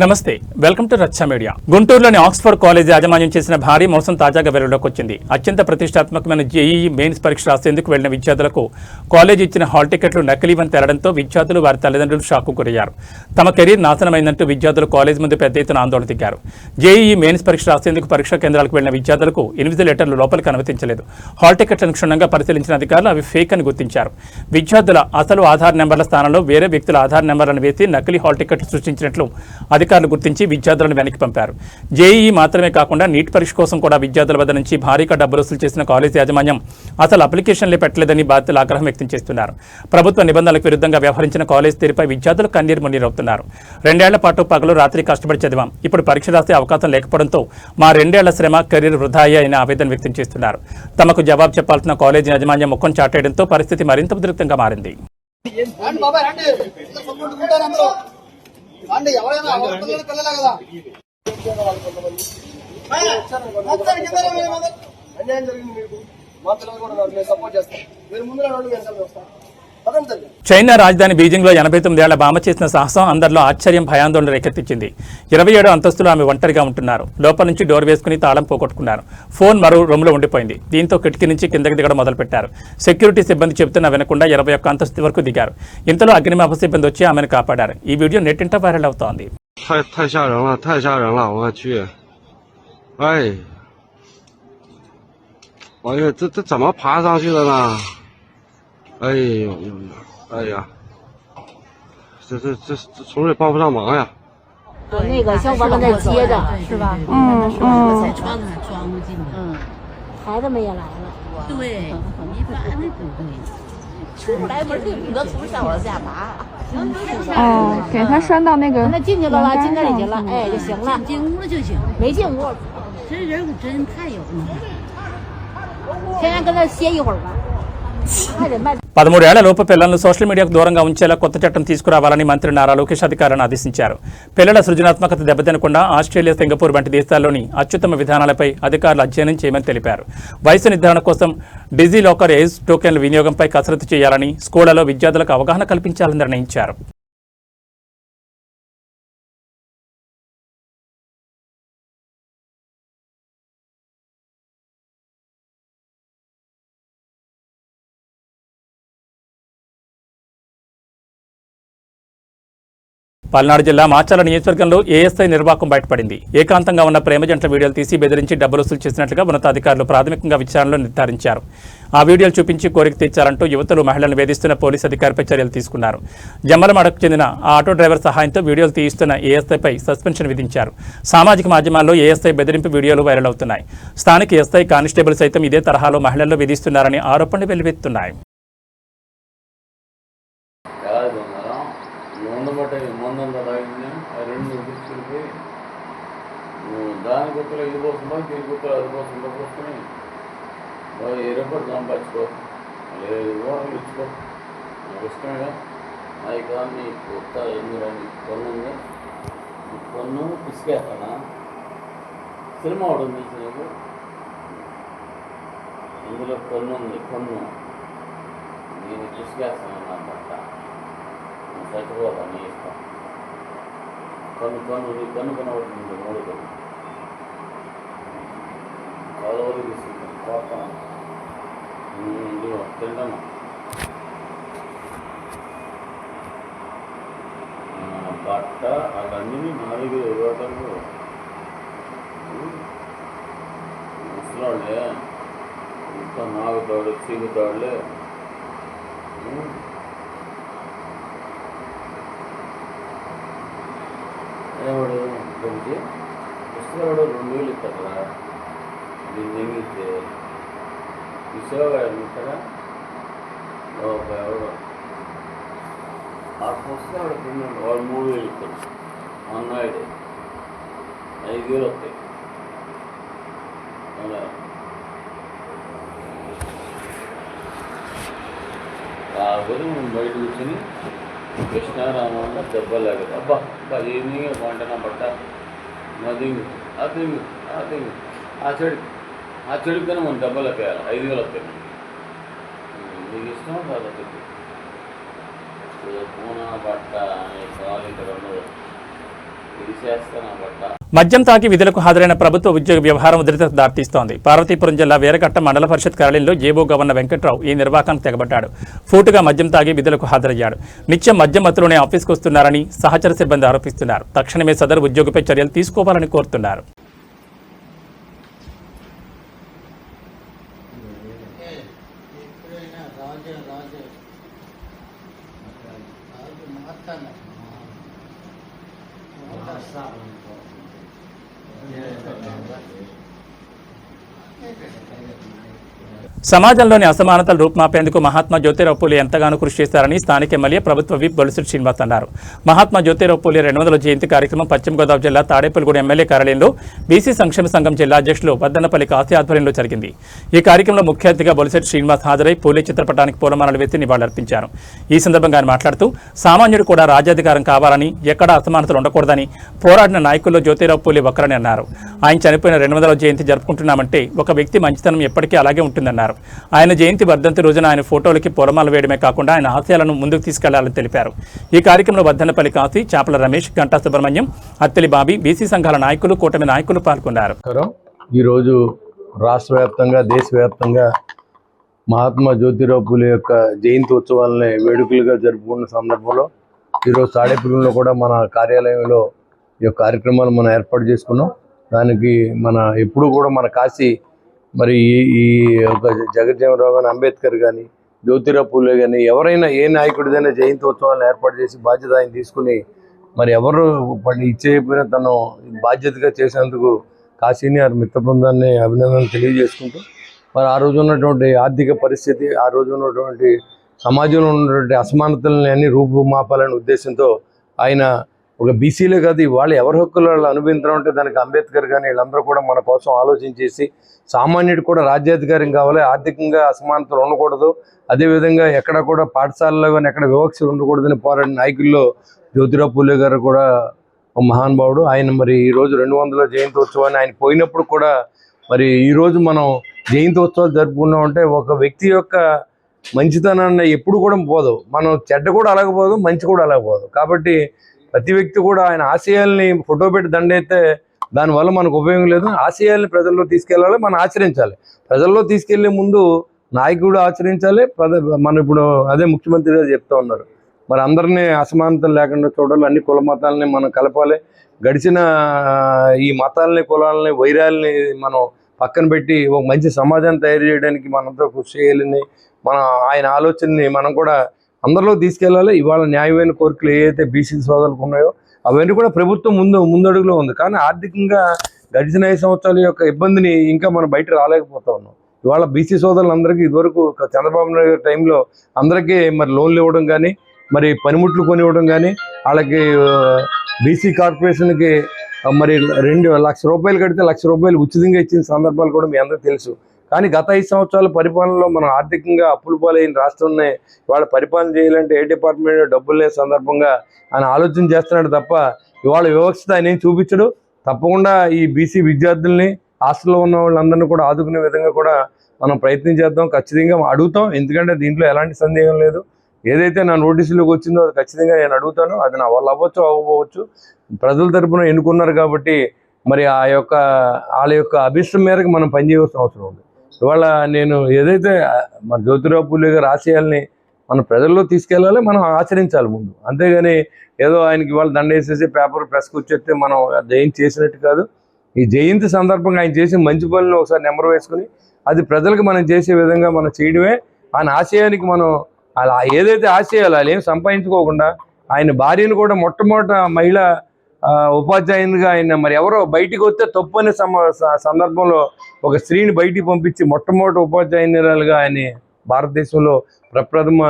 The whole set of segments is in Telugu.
నమస్తే, వెల్కమ్ టు రచ్చ మీడియా. గుంటూరులోని ఆక్స్ఫర్డ్ కాలేజీ యాజమాన్యం చేసిన భారీ మోసం తాజాగా వెలుగులోకి వచ్చింది. అత్యంత ప్రతిష్టాత్మకమైన జేఈఈ మెయిన్స్ పరీక్ష రాసేందుకు వెళ్లిన విద్యార్థులకు కాలేజీ ఇచ్చిన హాల్ టికెట్లు నకిలీవని తేలడంతో విద్యార్థులు వారి తల్లిదండ్రులు షాక్కు గురయ్యారు. తమ కెరీర్ నాశనమైందంటూ విద్యార్థులు కాలేజీ ముందు పెద్ద ఎత్తున ఆందోళన దిగారు. జేఈఈ మెయిన్స్ పరీక్ష రాసేందుకు పరీక్షా కేంద్రాలకు వెళ్లిన విద్యార్థులకు ఇన్విజిలేటర్లు లోపలికి అనుమతించలేదు. హాల్ టికెట్లను క్షుణ్ణంగా పరిశీలించిన అధికారులు అవి ఫేక్ అని గుర్తించారు. విద్యార్థుల అసలు ఆధార్ నెంబర్ల స్థానంలో వేరే వ్యక్తుల ఆధార్ నెంబర్లను వేసి నకిలీ హాల్ టికెట్లు సృష్టించినట్లు అధికారులు గుర్తించి విద్యార్థులను వెనక్కి పంపారు. జేఈఈ మాత్రమే కాకుండా నీట్ పరీక్ష కోసం కూడా విద్యార్థుల వద్ద నుంచి భారీగా డబ్బులు వసూలు చేసిన కాలేజీ యాజమాన్యం అసలు అప్లికేషన్లే పెట్టలేదని బాధితులు ఆగ్రహం వ్యక్తం చేస్తున్నారు. ప్రభుత్వ నిబంధనలకు విరుద్ధంగా వ్యవహరించిన కాలేజ్ తీరుపై విద్యార్థులు కన్నీరు మున్నీరవుతున్నారు. 2 ఏళ్ల పాటు పగలు రాత్రి కష్టపడి చదివాం, ఇప్పుడు పరీక్ష రాసే అవకాశం లేకపోవడంతో మా 2 ఏళ్ల శ్రమ కెరీర్ వృధా అయ్యాయని ఆవేదన వ్యక్తం చేస్తున్నారు. తమకు జవాబు చెప్పాల్సిన కాలేజీ యాజమాన్యం ముఖం చాటేయడంతో పరిస్థితి మరింత ఉద్రిక్తంగా మారింది. చైనా రాజధాని బీజింగ్లో 89 ఏళ్ల బామ చేసిన సాహసం అందరిలో ఆశ్చర్యం, భయాందోళన రేకెత్తించింది. 27 అంతస్తులు ఆమె ఒంటరిగా ఉంటున్నారు. లోపల నుంచి డోర్ వేసుకుని తాళం పోగొట్టుకున్నారు. ఫోన్ మరో రూమ్లో ఉండిపోయింది. దీంతో కిటికీ నుంచి కిందకి దిగడం మొదలుపెట్టారు. సెక్యూరిటీ సిబ్బంది చెబుతున్నా వినకుండా 21 అంతస్తు వరకు దిగారు. ఇంతలో అగ్నిమాపక సిబ్బంది వచ్చి ఆమెను కాపాడారు. ఈ వీడియో నెట్టింట వైరల్ అవుతోంది.太吓人了，太吓人了！我去，哎呀，这怎么爬上去的呢？哎呦呦呦，哎呀，这从这帮不上忙呀。那个消防在接着是吧？在窗子装不进的。孩子们也来了。对，一般的不会。出不来门就不能从上往下爬。给他拴到那个。那进去了吧，进那里去了，哎就行了。进屋了就行。没进屋。这人真太有那个。先跟他歇一会儿吧。 13 ఏళ్ల లోపు పిల్లలను సోషల్ మీడియాకు దూరంగా ఉంచేలా కొత్త చట్టం తీసుకురావాలని మంత్రి నారా లోకేష్ అధికారులను ఆదేశించారు. పిల్లల సృజనాత్మకత దెబ్బతినకుండా ఆస్ట్రేలియా, సింగపూర్ వంటి దేశాల్లోని అత్యుత్తమ విధానాలపై అధికారులు అధ్యయనం చేయమని తెలిపారు. వయసు నిర్ధారణ కోసం డిజీ లాకర్ ఏజ్ టోకెన్ల వినియోగంపై కసరత్తు చేయాలని, స్కూళ్లలో విద్యార్థులకు అవగాహన కల్పించాలని నిర్ణయించారు. పల్నాడు జిల్లా మాచర్ల నియోజకవర్గంలో ఏఎస్ఐ నిర్వాకం బయటపడింది. ఏకాంతంగా ఉన్న ప్రేమ జంటల వీడియోలు తీసి బెదిరించి డబ్బులు వసూలు చేసినట్లుగా ఉన్నతాధికారులు ప్రాథమికంగా విచారణలో నిర్ధారించారు. ఆ వీడియోలు చూపించి కోరిక తీర్చారంటూ యువతులు మహిళలను వేధిస్తున్న పోలీసు అధికారిపై చర్యలు తీసుకున్నారు. జమ్మలమడకు చెందిన ఆ ఆటో డ్రైవర్ సహాయంతో వీడియోలు తీయిస్తున్న ఏఎస్ఐపై సస్పెన్షన్ విధించారు. సామాజిక మాధ్యమాల్లో ఏఎస్ఐ బెదిరింపు వీడియోలు వైరల్ అవుతున్నాయి. స్థానిక ఎస్ఐ, కానిస్టేబుల్ సైతం ఇదే తరహాలో మహిళల్లో వేధిస్తున్నారని ఆరోపణలు వెల్లువెత్తున్నాయి. మందంతా తాగింది. ఆ 2 తీసుకెళ్ళిపోయి దాని గుర్తులో ఇది పోతుందో, దీని గుర్తులో అది పోతుందో పోసుకొని 20 రూపాయలు సంపాదించుకో, లేదు ఓనర్లు ఇచ్చుకో, నాకు ఇష్టమేగా. అది కాదు నీ కొత్త మీరు పన్ను ఉంది, పన్ను పిసికేస్తానా? సినిమా ఒకటి ఉంది నీకు, ఇందులో పన్ను ఉంది, పన్ను నేను పిసికేస్తాను నా బట్ట, చచ్చిపోతా నీ ఇష్టం. కన్ను కనబడుతుంది 3 కన్ను కాలువలు తీసుకుంటాను, కోస్తాను, ఇదిగో తింటాను. బట్ట అవన్నీ 4 రూపాయలు ముసలాళ్ళే, ఇంకా నాగుతాడు, చీగుతాడులే. ఎవడు కొంచెం పుస్తకాడు 2000 ఇస్తాడు కదా, దీన్ని ఎంగితే విసేవాడు ఇస్తాడా ఎవడు ఆ పుస్తకాడు వాడు 3000 ఇస్తాడు. అన్నాడు 5000 వస్తాయి. కాకపోతే మేము బయట కూర్చొని కృష్ణారామంగా దెబ్బలాగదు. అబ్బా ఏమీ వంటనా బట్ట మదింగు ఆ తింగు ఆ చెడుకు కానీ మనం దెబ్బలకు వేయాలి. 5000 వస్తాయి. నీకు ఇష్టం కాదు చెప్పి పూనా బట్ట కాలు ఇంకా 2 తీసేస్తాను ఆ బట్ట. మద్యం తాగి విధులకు హాజరైన ప్రభుత్వ ఉద్యోగ వ్యవహారం ఉధృతకు దారితీస్తోంది. పార్వతీపురం జిల్లా వీరకట్ట మండల పరిషత్ కార్యాలయంలో జేబో గవర్నర్ వెంకట్రావు ఈ నిర్వాకానికి తెగబడ్డాడు. ఫూటుగా మద్యం తాగి విధులకు హాజరయ్యాడు. నిత్యం మద్యం మత్తులోనే ఆఫీస్కు వస్తున్నారని సహచర సిబ్బంది ఆరోపిస్తున్నారు. తక్షణమే సదరు ఉద్యోగిపై చర్యలు తీసుకోవాలని కోరుతున్నారు. సమాజంలోని అసమానతలు రూపుమాపేందుకు మహాత్మా జ్యోతిరావు పూలే ఎంతగానో కృషి చేశారని స్థానిక ఎమ్మెల్యే ప్రభుత్వ విప్ బొలిశెట్టి శ్రీనివాస్ అన్నారు. మహాత్మా జ్యోతిరావు పూలే 200వ జయంతి కార్యక్రమం పశ్చిమ గోదావరి జిల్లా తాడేపల్లిగూడెం ఎమ్మెల్యే కార్యాలయంలో బీసీ సంక్షేమ సంఘం జిల్లా అధ్యక్షులు వద్దన్నపల్లి కాశీ ఆధ్వర్యంలో జరిగింది. ఈ కార్యక్రమంలో ముఖ్య అతిథిగా బొలిశెట్టి శ్రీనివాస్ హాజరై పూలే చిత్రపటానికి పూలమాలలు వేసి నివాళులర్పించారు. ఈ సందర్భంగా ఆయన మాట్లాడుతూ సామాన్యుడు కూడా రాజ్యాధికారం కావాలని, ఎక్కడా అసమానతలు ఉండకూడదని పోరాడిన నాయకుల్లో జ్యోతిరావు పూలే ఒక్కరని అన్నారు. ఆయన చనిపోయిన 200వ జయంతి జరుపుకుంటున్నామంటే ఒక వ్యక్తి మంచితనం ఎప్పటికీ అలాగే ఉంటుందన్నారు. ఆయన జయంతి వర్ధంతి రోజున ఆయన ఫోటోలకి పూలమాల వేయడమే కాకుండా ఆయన ఆశయాలను ముందుకు తీసుకెళ్లాలని తెలిపారు. ఈ కార్యక్రమంలో వద్దన్నపల్లి కాశీ, చాపల రమేష్, గంటా సుబ్రహ్మణ్యం, అత్తెలి బాబీ, బీసీ సంఘాల నాయకులు, కూటమి నాయకులు పాల్గొన్నారు. ఈరోజు రాష్ట్ర వ్యాప్తంగా, దేశవ్యాప్తంగా మహాత్మా జ్యోతిరావు పూలే యొక్క జయంతి ఉత్సవాలని వేడుకలుగా జరుపుకున్న సందర్భంలో ఈరోజు తాడేపల్లిలో కూడా మన కార్యాలయంలో ఈ యొక్క కార్యక్రమాలు మనం ఏర్పాటు చేసుకున్నాం. దానికి మన ఎప్పుడు కూడా మన కాశీ మరి ఈ ఒక జగజ్జీవనరావు కానీ, అంబేద్కర్ కానీ, జ్యోతిరావు పూలే కానీ ఎవరైనా ఏ నాయకుడిదైనా జయంతి ఉత్సవాలను ఏర్పాటు చేసి బాధ్యత ఆయన తీసుకుని మరి ఎవరు ఇచ్చేయకపోయినా తను బాధ్యతగా చేసేందుకు కాశీని ఆ మిత్ర బృందాన్ని అభినందనలు తెలియజేసుకుంటూ మరి ఆ రోజు ఉన్నటువంటి ఆర్థిక పరిస్థితి, ఆ రోజు ఉన్నటువంటి సమాజంలో ఉన్నటువంటి అసమానతలని అన్ని రూపుమాపాలనే ఉద్దేశంతో ఆయన ఒక బీసీలే కాదు, వాళ్ళు ఎవరి హక్కులు వాళ్ళు అనుభవించడం అంటే దానికి అంబేద్కర్ కానీ వీళ్ళందరూ కూడా మన కోసం ఆలోచించేసి సామాన్యుడు కూడా రాజ్యాధికారం కావాలి, ఆర్థికంగా అసమానతలు ఉండకూడదు, అదేవిధంగా ఎక్కడ కూడా పాఠశాలలో కానీ ఎక్కడ వివక్షలు ఉండకూడదని పోరాడిన నాయకుల్లో జ్యోతిరావు పూలే గారు కూడా మహానుభావుడు. ఆయన మరి ఈరోజు 200వ జయంతి ఉత్సవాన్ని ఆయన పోయినప్పుడు కూడా మరి ఈరోజు మనం జయంతి ఉత్సవాలు జరుపుకున్నామంటే ఒక వ్యక్తి యొక్క మంచితనాన్ని ఎప్పుడు కూడా పోదు, మనం చెడ్డ కూడా అలాగపోదు, మంచి కూడా అలాగపోదు. కాబట్టి ప్రతి వ్యక్తి కూడా ఆయన ఆశయాల్ని ఫోటో పెట్టి దండైతే దానివల్ల మనకు ఉపయోగం లేదు. ఆశయాల్ని ప్రజల్లో తీసుకెళ్ళాలి, మనం ఆచరించాలి. ప్రజల్లో తీసుకెళ్లే ముందు నాయకుడు ఆచరించాలి. మనం ఇప్పుడు అదే ముఖ్యమంత్రి గారు చెప్తా ఉన్నారు, మరి అందరినీ అసమానతలు లేకుండా చూడాలి, అన్ని కుల మతాలని మనం కలపాలి, గడిచిన ఈ మతాలని, కులాలని, వైరాలని మనం పక్కన పెట్టి ఒక మంచి సమాజాన్ని తయారు చేయడానికి మనంతో కృషి చేయాలని మన ఆయన ఆలోచనని మనం కూడా అందరిలో తీసుకెళ్ళాలి. ఇవాళ న్యాయమైన కోరికలు ఏవైతే బీసీ సోదరులకు ఉన్నాయో అవన్నీ కూడా ప్రభుత్వం ముందడుగులో ఉంది. కానీ ఆర్థికంగా గడిచిన 5 సంవత్సరాల యొక్క ఇబ్బందిని ఇంకా మనం బయట రాలేకపోతా ఉన్నాం. ఇవాళ బీసీ సోదరులందరికీ ఇదివరకు చంద్రబాబు నాయుడు గారి టైంలో అందరికీ మరి లోన్లు ఇవ్వడం కానీ, మరి పనిముట్లు కొనివ్వడం కానీ, వాళ్ళకి బీసీ కార్పొరేషన్కి మరి 2 లక్షల రూపాయలు కడితే 1 లక్ష రూపాయలు ఉచితంగా ఇచ్చిన సందర్భాలు కూడా మీ అందరికీ తెలుసు. కానీ గత 5 సంవత్సరాల పరిపాలనలో మనం ఆర్థికంగా అప్పులు పాలైన రాష్ట్రాన్ని ఇవాళ పరిపాలన చేయాలంటే ఏ డిపార్ట్మెంట్ డబ్బులు లేని సందర్భంగా ఆయన ఆలోచన చేస్తున్నాడు తప్ప ఇవాళ వివక్షత ఆయన ఏం చూపించడు. తప్పకుండా ఈ బీసీ విద్యార్థుల్ని, హాస్టల్లో ఉన్న వాళ్ళందరినీ కూడా ఆదుకునే విధంగా కూడా మనం ప్రయత్నం చేద్దాం, ఖచ్చితంగా అడుగుతాం. ఎందుకంటే దీంట్లో ఎలాంటి సందేహం లేదు. ఏదైతే నా నోటీసులోకి వచ్చిందో అది ఖచ్చితంగా నేను అడుగుతాను. అది నా వాళ్ళు అవ్వచ్చు, అవ్వకపోవచ్చు, ప్రజల తరపున ఎన్నుకున్నారు కాబట్టి మరి వాళ్ళ యొక్క అభిష్టం మేరకు మనం పనిచేయాల్సిన అవసరం ఉంది. ఇవాళ నేను ఏదైతే మన జ్యోతిరావు పూలే గారి ఆశయాల్ని మన ప్రజల్లో తీసుకెళ్ళాలి, మనం ఆచరించాలి ముందు. అంతేగాని ఏదో ఆయనకి ఇవాళ దండ వేసేసి పేపర్ ప్రెస్కి వచ్చేస్తే మనం జయంతి చేసినట్టు కాదు. ఈ జయంతి సందర్భంగా ఆయన చేసిన మంచి పనులను ఒకసారి నెంబర్ వేసుకుని అది ప్రజలకు మనం చేసే విధంగా మనం చేయడమే. ఆయన ఆశయానికి మనం అలా ఏదైతే ఆశయాలు అలా ఏం సంపాదించుకోకుండా ఆయన భార్యను కూడా మొట్టమొదట మహిళా ఉపాధ్యాయునిగా ఆయన మరి ఎవరో బయటికి వస్తే తప్పు అనే సందర్భంలో ఒక స్త్రీని బయటికి పంపించి మొట్టమొదటి ఉపాధ్యాయునిరాలుగా ఆయన భారతదేశంలో ప్రప్రథమ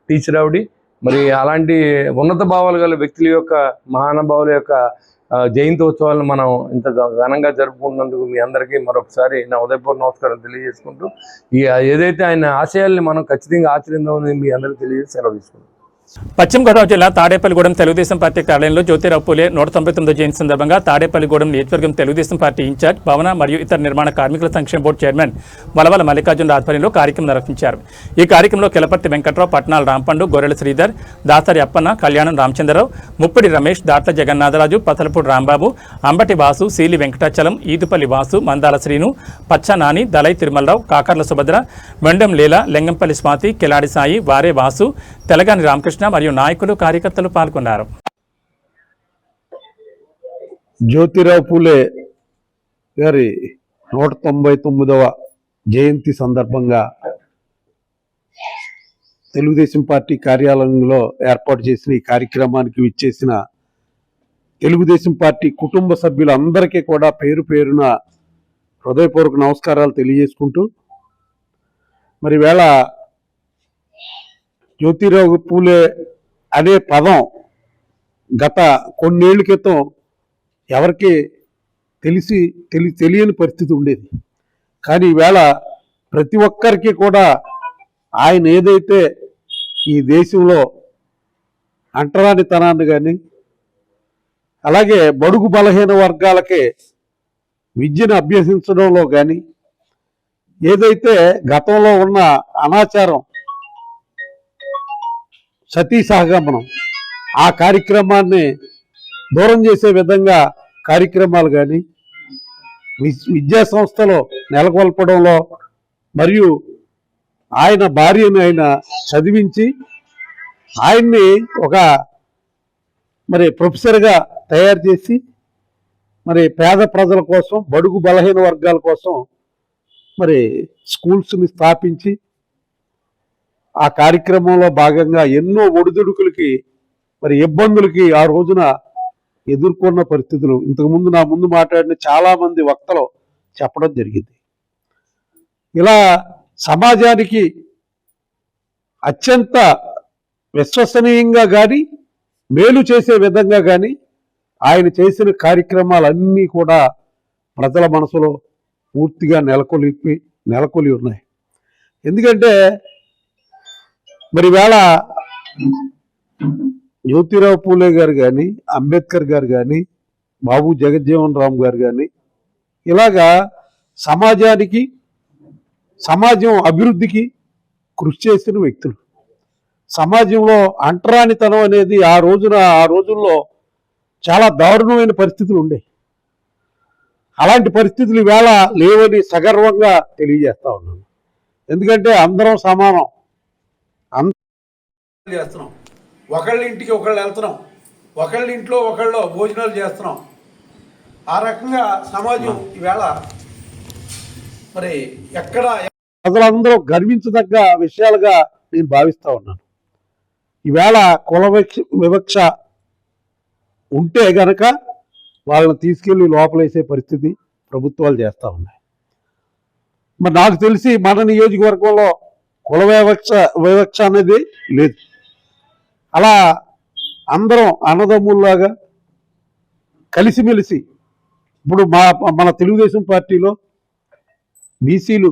టీచర్ ఆవిడ. మరి అలాంటి ఉన్నత భావాలు గల వ్యక్తుల యొక్క, మహానుభావుల యొక్క జయంతి ఉత్సవాలను మనం ఇంత ఘనంగా జరుపుకున్నందుకు మీ అందరికీ మరొకసారి నా ఉదయపూర్వ నమస్కారం తెలియజేసుకుంటూ ఏదైతే ఆయన ఆశయాల్ని మనం ఖచ్చితంగా ఆచరిద్దామని మీ అందరికీ తెలియజేసి సెలవు తీసుకుంటాం. పశ్చిమ గోదావరి జిల్లా తాడేపల్లిగూడెం తెలుగుదేశం పార్టీ కార్యాలయంలో జ్యోతిరావు పూలే 199వ జయంతి సందర్భంగా తాడేపల్లిగూడెం నియోజకవర్గం తెలుగుదేశం పార్టీ ఇన్ఛార్జ్ భవన మరియు ఇతర నిర్మాణ కార్మికుల సంక్షేమ బోర్డు చైర్మన్ వలవల మల్లికార్జున ఆధ్వర్యంలో కార్యక్రమం నిర్వహించారు. ఈ కార్యక్రమంలో కిలపర్తి వెంకట్రావు, పట్నాల రాంపండు, గొర్రెల శ్రీధర్, దాసరి అప్పన్న, కళ్యాణం రామచంద్రరావు, ముప్పిడి రమేష్, దాట్ల జగన్నాథరాజు, పతలపూడి రాంబాబు, అంబటి వాసు, సీలి వెంకటాచలం, ఈదుపల్లి వాసు, మందాల శ్రీను, పచ్చ నాని, దలై తిరుమలరావు, కాకర్ల సుభద్ర, వెండం లీల, లెంగంపల్లి స్వాతి, కిలాడి సాయి, వారే వాసు, తెలగాని రామకృష్ణ మరియు నాయకులు కార్యకర్తలు పాల్గొన్నారు. జ్యోతిరావు పూలే గారి 199వ జయంతి సందర్భంగా తెలుగుదేశం పార్టీ కార్యాలయంలో ఏర్పాటు చేసిన ఈ కార్యక్రమానికి విచ్చేసిన తెలుగుదేశం పార్టీ కుటుంబ సభ్యులందరికీ కూడా పేరు పేరున హృదయపూర్వక నమస్కారాలు తెలియజేసుకుంటూ, మరి వేళ జ్యోతిరావు పూలే అనే పదం గత కొన్నేళ్ల క్రితం ఎవరికి తెలియని పరిస్థితి ఉండేది. కానీ ఈవేళ ప్రతి ఒక్కరికి కూడా ఆయన ఏదైతే ఈ దేశంలో అంటరానితనాన్ని కానీ, అలాగే బడుగు బలహీన వర్గాలకి విద్యను అభ్యసించడంలో కానీ, ఏదైతే గతంలో ఉన్న అనాచారం సతీ సహగమనం ఆ కార్యక్రమాన్ని దూరం చేసే విధంగా కార్యక్రమాలు కానీ, విద్యా సంస్థలో నెలకొల్పడంలో, మరియు ఆయన భార్యను ఆయన చదివించి ఆయన్ని ఒక మరి ప్రొఫెసర్గా తయారు చేసి మరి పేద ప్రజల కోసం, బడుగు బలహీన వర్గాల కోసం మరి స్కూల్స్ని స్థాపించి ఆ కార్యక్రమంలో భాగంగా ఎన్నో ఒడిదుడుకులకి మరి ఇబ్బందులకి ఆ రోజున ఎదుర్కొన్న పరిస్థితులు ఇంతకుముందు నా ముందు మాట్లాడిన చాలా మంది వక్తలు చెప్పడం జరిగింది. ఇలా సమాజానికి అత్యంత విశ్వసనీయంగా కానీ, మేలు చేసే విధంగా కానీ ఆయన చేసిన కార్యక్రమాలన్నీ కూడా ప్రజల మనసులో పూర్తిగా నెలకొలి ఉన్నాయి. ఎందుకంటే మరి వేళ జ్యోతిరావు పూలే గారు కానీ, అంబేద్కర్ గారు కానీ, బాబు జగజ్జీవన్ రామ్ గారు కానీ ఇలాగా సమాజం అభివృద్ధికి కృషి చేసిన వ్యక్తులు. సమాజంలో అంటరానితనం అనేది ఆ రోజుల్లో చాలా దారుణమైన పరిస్థితులు ఉండేవి. అలాంటి పరిస్థితులు ఈవేళ లేవని సగర్వంగా తెలియజేస్తా ఉన్నాను. ఎందుకంటే అందరం సమానం. చేస్తున్నాం, ఒకళ్ళ ఇంటికి ఒకళ్ళు వెళ్తున్నాం, ఒకళ్ళ ఇంట్లో ఒకళ్ళు భోజనాలు చేస్తున్నాం. ఆ రకంగా సమాజం ఈవేళ మరి ఎక్కడ ప్రజలందరూ గర్వించదగ్గ విషయాలుగా నేను భావిస్తా ఉన్నాను. ఈవేళ కుల వివక్ష ఉంటే గనక వాళ్ళని తీసుకెళ్లి లోపలేసే పరిస్థితి ప్రభుత్వాలు చేస్తూ ఉన్నాయి. మరి నాకు తెలిసి మన నియోజకవర్గంలో కుల వివక్ష అనేది లేదు. అలా అందరం అన్నదమ్ముల్లాగా కలిసిమెలిసి ఇప్పుడు మన తెలుగుదేశం పార్టీలో బీసీలు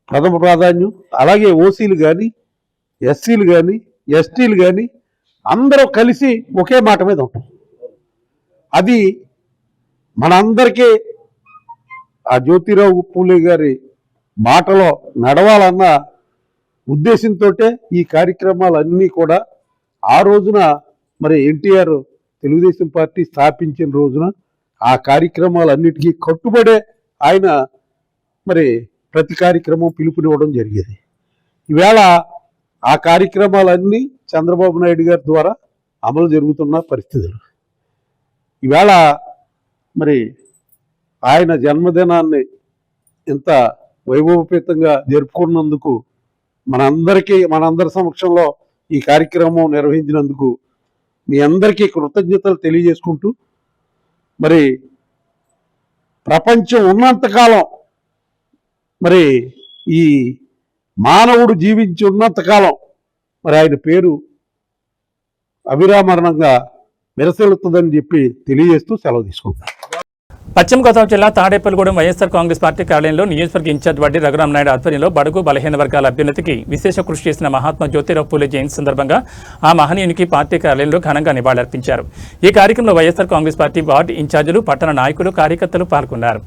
ప్రథమ ప్రాధాన్యం, అలాగే ఓసీలు కానీ, ఎస్సీలు కానీ, ఎస్టీలు కానీ అందరూ కలిసి ఒకే మాట మీద ఉంటాం. అది మనందరికీ ఆ జ్యోతిరావు పూలే గారి మాటలో నడవాలన్న ఉద్దేశంతో ఈ కార్యక్రమాలన్నీ కూడా ఆ రోజున మరి ఎన్టీఆర్ తెలుగుదేశం పార్టీ స్థాపించిన రోజున ఆ కార్యక్రమాలన్నిటికీ కట్టుబడే ఆయన మరి ప్రతి కార్యక్రమం పిలుపునివ్వడం జరిగేది. ఈవేళ ఆ కార్యక్రమాలన్నీ చంద్రబాబు నాయుడు గారి ద్వారా అమలు జరుగుతున్న పరిస్థితులు. ఈవేళ మరి ఆయన జన్మదినాన్ని ఇంత వైభవపేతంగా జరుపుకున్నందుకు మనందరి సమక్షంలో ఈ కార్యక్రమం నిర్వహించినందుకు మీ అందరికీ కృతజ్ఞతలు తెలియజేసుకుంటూ, మరి ప్రపంచం ఉన్నంతకాలం, మరి ఈ మానవుడు జీవించి ఉన్నంతకాలం మరి ఆయన పేరు అవిరామరణంగా విరసిల్లుతుందని చెప్పి తెలియజేస్తూ సెలవు తీసుకుంటాను. పశ్చిమ గోదావరి జిల్లా తాడేపల్లిగూడెం వైఎస్ఆర్ కాంగ్రెస్ పార్టీ కార్యాలయంలో నియోజకవర్గ ఇన్ఛార్జ్ వడ్డీ రఘురామ నాయుడు ఆధ్వర్యంలో బడుగు బలహీన వర్గాల అభ్యున్నతికి విశేష కృషి చేసిన మహాత్మా జ్యోతిరావు పూలే జయంతి సందర్భంగా ఆ మహనీయునికి పార్టీ కార్యాలయంలో ఘనంగా నివాళులర్పించారు. ఈ కార్యక్రమంలో వైఎస్ఆర్ కాంగ్రెస్ పార్టీ వార్డు ఇన్ఛార్జీలు, పట్టణ నాయకులు, కార్యకర్తలు పాల్గొన్నారు.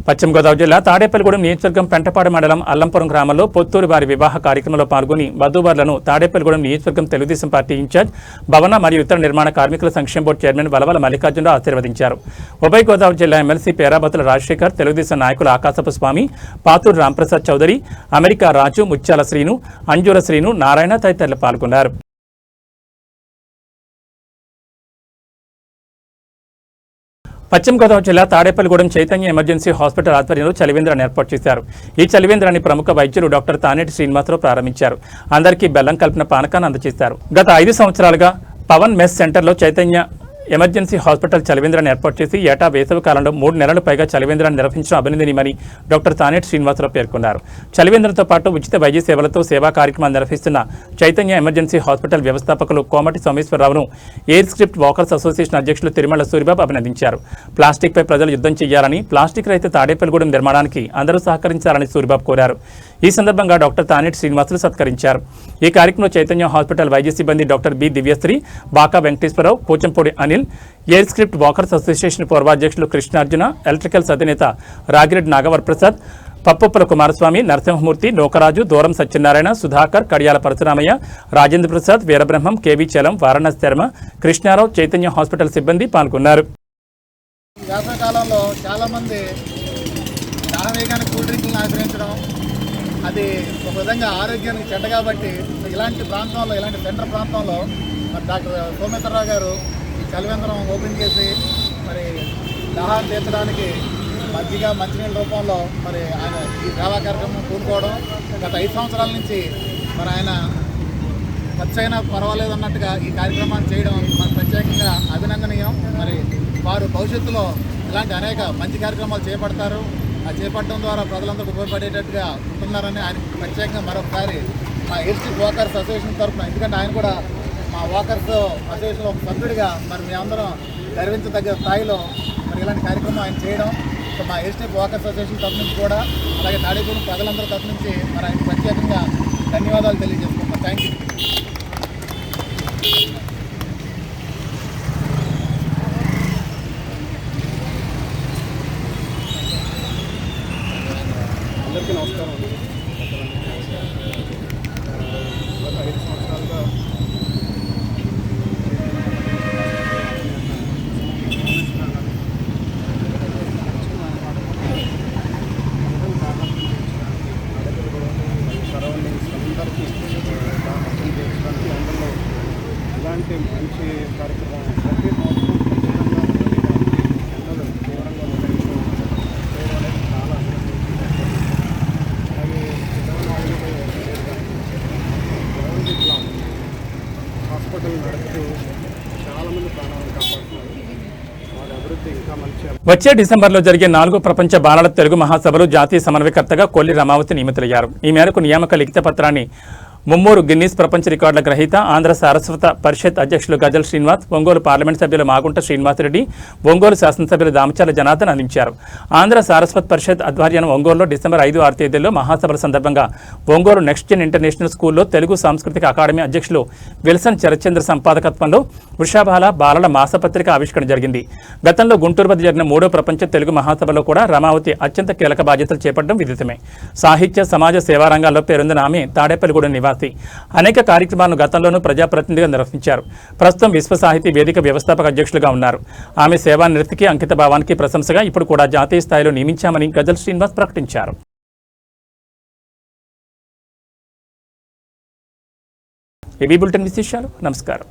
పశ్చిమ గోదావరి జిల్లా తాడేపల్లిగూడెం నియోజకవర్గం పెంటపాడు మండలం అల్లంపురం గ్రామంలో పొత్తూరు వారి వివాహ కార్యక్రమంలో పాల్గొని వధూవరులను తాడేపల్లిగూడెం నియోజకవర్గం తెలుగుదేశం పార్టీ ఇన్ఛార్జ్, భవన మరియు ఇతర నిర్మాణ కార్మికుల సంక్షేమ బోర్డు చైర్మన్ వలవల మల్లికార్జునరావు ఆశీర్వదించారు. ఉభయ గోదావరి జిల్లా ఎమ్మెల్సీ పేరాబతుల రాజశేఖర్, తెలుగుదేశం నాయకులు ఆకాశపు స్వామి, పాతూరు రాంప్రసాద్ చౌదరి, అమెరికా రాజు, ముత్యాల శ్రీను, అంజూర శ్రీను, నారాయణ తదితరులు పాల్గొన్నారు. పశ్చిమ గోదావరి జిల్లా తాడేపల్లిగూడెం చైతన్య ఎమర్జెన్సీ హాస్పిటల్ ఆధ్వర్యంలో చలివేంద్రాన్ని ఏర్పాటు చేశారు. ఈ చలివేంద్రాన్ని ప్రముఖ వైద్యులు డాక్టర్ తానేటి శ్రీనివాసరావు ప్రారంభించారు. అందరికీ బెల్లం కలిపిన పానకాన్ని అందజేశారు. గత 5 సంవత్సరాలుగా పవన్ మెస్ సెంటర్లో చైతన్య ఎమర్జెన్సీ హాస్పిటల్ చలివేంద్రాన్ని ఏర్పాటు చేసి ఏటా వేసవి కాలంలో 3 నెలలు పైగా చలివేంద్రాన్ని నిర్వహించడం అభినందనీయమని డాక్టర్ తానేటి శ్రీనివాసరావు పేర్కొన్నారు. చలివేంద్రంతో పాటు ఉచిత వైద్య సేవలతో సేవా కార్యక్రమాలు నిర్వహిస్తున్న చైతన్య ఎమర్జెన్సీ హాస్పిటల్ వ్యవస్థాపకులు కోమటి సోమేశ్వరరావును ఎయిర్ స్క్రిప్ట్ వాకర్స్ అసోసియేషన్ అధ్యక్షులు తిరుమల సూరిబాబు అభినందించారు. ప్లాస్టిక్పై ప్రజలు యుద్ధం చేయాలని, ప్లాస్టిక్ రహిత తాడేపల్లిగూడెం నిర్మాణానికి అందరూ సహకరించాలని సూరిబాబు కోరారు. ఈ సందర్భంగా డాక్టర్ తానేటి శ్రీనివాసులు సత్కరించారు. ఈ కార్యక్రమంలో చైతన్య హాస్పిటల్ వైద్య సిబ్బంది doctor B Divyasri, Baka Venkateswararao, Pochampudi Anil, air script walkers association పూర్వాధ్యక్షులు కృష్ణార్జున, ఎలక్ట్రికల్స్ అధినేత రాగిరెడ్డి నాగవరప్రసాద్, పప్పుల కుమారస్వామి, నరసింహమూర్తి, నోకరాజు, దూరం సత్యనారాయణ, సుధాకర్, కడియాల పరశురామయ్య, రాజేంద్ర ప్రసాద్, వీరబ్రహ్మం, కేవీ చలం, వారణాసి శర్మ, కృష్ణారావు, చైతన్య హాస్పిటల్ సిబ్బంది పాల్గొన్నారు. వేసవికాలంలో చాలామంది దాహవేగానికి కూల్ డ్రింకులను ఆశ్రయించడం అది ఒక విధంగా ఆరోగ్యానికి చెడ్డ కాబట్టి ఇలాంటి ప్రాంతంలో, ఇలాంటి సెంటర్ ప్రాంతంలో మరి డాక్టర్ సోమేశ్వరరావు గారు ఈ చలివేంద్రం ఓపెన్ చేసి మరి దాహాన్ని తీర్చడానికి మజ్జిగ, మంచినీళ్ళ రూపంలో మరి ఆయన ఈ సేవా కార్యక్రమం పూనుకోవడం గత 5 సంవత్సరాల నుంచి మరి ఆయన ఖర్చు అయినా పర్వాలేదు అన్నట్టుగా ఈ కార్యక్రమాన్ని చేయడం మరి ప్రత్యేకంగా అభినందనీయం. మరి వారు భవిష్యత్తులో ఇలాంటి అనేక మంచి కార్యక్రమాలు చేపడతారు. ఆ చేపట్టడం ద్వారా ప్రజలందరికీ ఉపయోగపడేటట్టుగా ఉంటున్నారని ఆయన ప్రత్యేకంగా మరొకసారి మా ఎయిర్ స్ట్రిప్ట్ వాకర్స్ అసోసియేషన్ తరఫున, ఎందుకంటే ఆయన కూడా మా వాకర్స్ అసోసియేషన్లో ఒక సభ్యుడిగా మరి మేమందరం గర్వించదగ్గ స్థాయిలో మరి ఇలాంటి కార్యక్రమం ఆయన చేయడం, సో మా ఎయిర్ స్ట్రిప్ట్ వాకర్స్ అసోసియేషన్ తరఫు నుంచి కూడా అలాగే తాడేపల్లి ప్రజలందరి తరఫు నుంచి మరి ఆయన ప్రత్యేకంగా ధన్యవాదాలు తెలియజేసుకుంటాం. Thank you. అందరికీ నమస్కారం అండి. గత 5 సంవత్సరాలుగా సరౌండింగ్స్ అందరికీ దాహం తీర్చడానికి అందరిలో ఇలాంటి మంచి కార్యక్రమం ప్రతి సంవత్సరం ఖచ్చితంగా ఎండలు తీవ్రంగా ఉండడంతో చేయడం అనేది చాలా అలాగే 24 హాస్పిటల్ నడుపుతూ చాలామంది ప్రాణాలను కాపాడుతున్నారు. వారి అభివృద్ధి ఇంకా మంచి. వచ్చే డిసెంబర్లో జరిగే 4వ ప్రపంచ బాలల తెలుగు మహాసభలో జాతీయ సమన్వయకర్తగా కొల్లి రమావతి నియమితులయ్యారు. ఈ మేరకు నియామక లిఖిత పత్రాన్ని ముమ్మూరు గిన్నీస్ ప్రపంచ రికార్డుల గ్రహీత, ఆంధ్ర సారస్వత పరిషత్ అధ్యక్షులు గజల్ శ్రీనివాస్, ఒంగోలు పార్లమెంట్ సభ్యులు మాగుంట శ్రీనివాసరెడ్డి, ఒంగోలు శాసనసభ్యులు దామచాల జనార్దన్ అందించారు. ఆంధ్ర సారస్వత పరిషత్ ఆధ్వర్యంలో ఒంగోలులో డిసెంబర్ 5, 6 తేదీల్లో మహాసభల సందర్భంగా ఒంగోలు నెక్స్ట్ జెన్ ఇంటర్నేషనల్ స్కూల్లో తెలుగు సాంస్కృతిక అకాడమీ అధ్యక్షులు విల్సన్ చరచంద్ర సంపాదకత్వంలో వృషాభాల బాలల మాసపత్రిక ఆవిష్కరణ జరిగింది. గతంలో గుంటూరు వద్ద జరిగిన 3వ ప్రపంచ తెలుగు మహాసభలో కూడా రమావతి అత్యంత కీలక బాధ్యతలు చేపట్టడం విదితమే. సాహిత్య, సమాజ సేవా రంగాల్లో పేరొందిన ఆమె తాడేపల్లిగూడెం నివాసి. అనేక కార్యక్రమాలను గతంలోనూ ప్రజాప్రతినిధిగా నిర్వహించారు. ప్రస్తుతం విశ్వ సాహితీ వేదిక వ్యవస్థాపక అధ్యక్షులుగా ఉన్నారు. ఆమె సేవా నిరతికి, అంకిత భావానికి ప్రశంసగా ఇప్పుడు కూడా జాతీయ స్థాయిలో నియమించామని గజల్ శ్రీనివాస్ ప్రకటించారు. ఏబీ బులెటిన్ విశేషాలు. నమస్కారం.